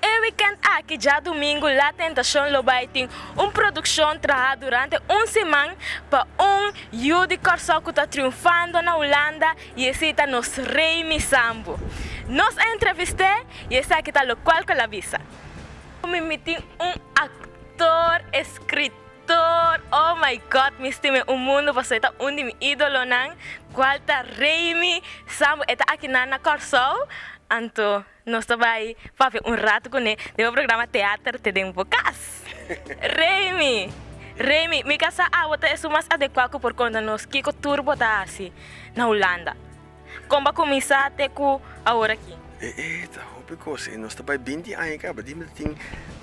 El weekend aqui, já domingo, La Tentação Lobai tem uma produção trabalhada durante uma semana para Yudi Corsol que está triunfando na Holanda e esse está nos Rei Sambo. Nós entrevistamos e esse aqui está o qual que ela avisa. Me meti ator, escritor, oh my god, me estime mundo, você está de meu ídolo, qual está Rei Sambo, está aqui na Corsol. Então, nós estamos para ver rato com ele. Deu programa teatro, te dei bocas. Remy, me casa outra é mais adequado por conta nós que o turbo tá assim na Holanda. Como começar até com a hora aqui? Tá, because nós estamos 20 anos, cara, tem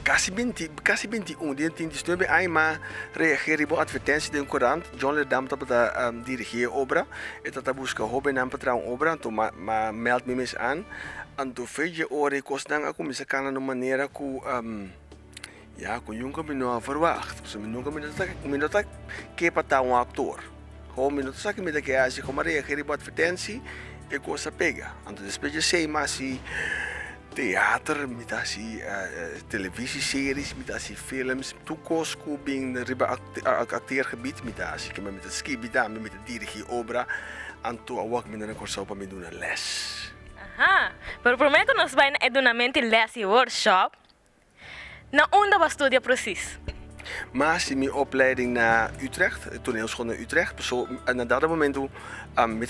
quase 21, dia tem de aí, mas reagir a advertência de corante, John Ledam está dirigir a obra, está buscar hobby na para obra, então meld me mes aan, então fez a hora que nós a começar a maneira que que nunca me não verwacht, so nunca me não tá que para um ator, como me não tá que me dá que assim como reagir a advertência e coisa pega, então depois de sei mas se teatro, met asi televisieseries, met asi films, toekomstkoe bing riba acteergebied, met asi que met het skibida, met het dirige obra, anto awak met een curso para me doen een les. Aha, pero prometo nos vai na edunamente les e workshop. Na onde was studia precies? Maar in mijn opleiding naar Utrecht, toneelschool naar Utrecht, zo na dat moment met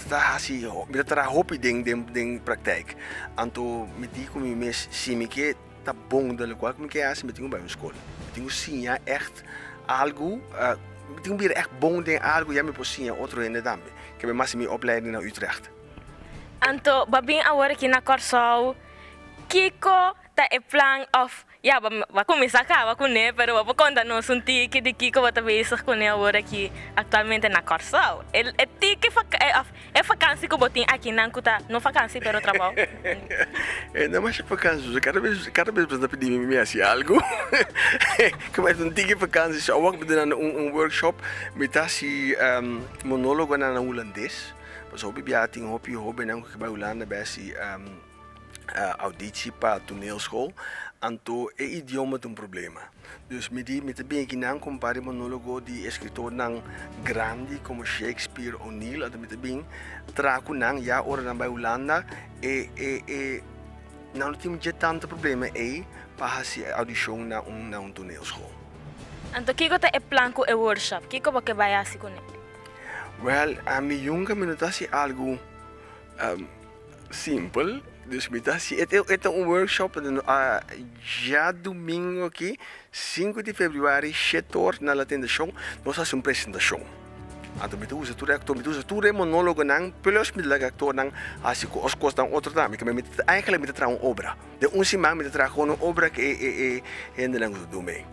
het hobby ding praktijk. En toen met die kom je mes zie ik dat bom dat ik me kijk met die bij mijn school. Met die zie je echt algo, met die weer echt bom ding algo ja me posia otro in de dame. Ik heb maar in mijn opleiding naar Utrecht. En toen babin awore ki na Corsol, Kiko ta e plan of ja, vai começar a com ele, mas vou contar-nos tique de Kiko vai bezig com ele agora aqui atualmente na Corsol. É tique é vacância que eu botei aqui na Cuta, não vacância pero trabalho. Não mais vacância, cada vez você pedir me assim algo. Como é tique vacância, só vou fazer workshop met assim monólogo na holandês. Mas hobby tem hobby não que vai Holanda bij auditie para toneelschool. Anto é idioma tem problema. Dus met de bem que não compare monólogo de escritor não grande como Shakespeare ou O'Neill, até met de bem trago não já ora na Holanda não tem tanto problema aí para se audição na toneelschool. Anto Kiko tá é planco e workshop. Kiko vai que vai assim com ele. Well, a mi jonge minutatie algo simpel. Dus het is een workshop já domingo aqui, 5 de fevereiro, 7 horas na La Tentação, nós fazemos uma apresentação. Então, me usa tudo é monólogo não, plus me lag actor não, assim que os costas outro também, que me eigenlijk me traz uma obra. De semana me traz gewoon uma obra que é ainda não do bem.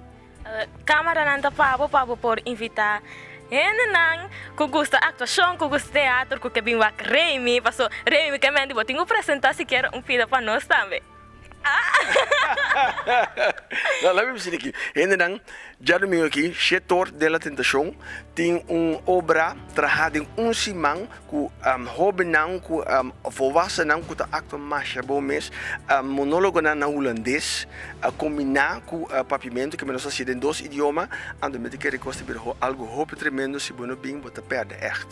Câmara não tá pago por invitar. Nang, ku gusta atuação, ku gusta teatro, ku kebing wak Remy, paso Remy que me dibo, tenho apresentar se quer pida para nós também. Não, lá vamos aqui. Ainda não, já domingo aqui, setor de La Tentação, tem uma obra trabalhada em semana com hobby não, com volwassen não, com a actor mais bom mês, monólogo na holandês, combinar com papiamento que nós fazemos em dois idiomas, e de que recosta algo hobby tremendo se você bem, você perde echt.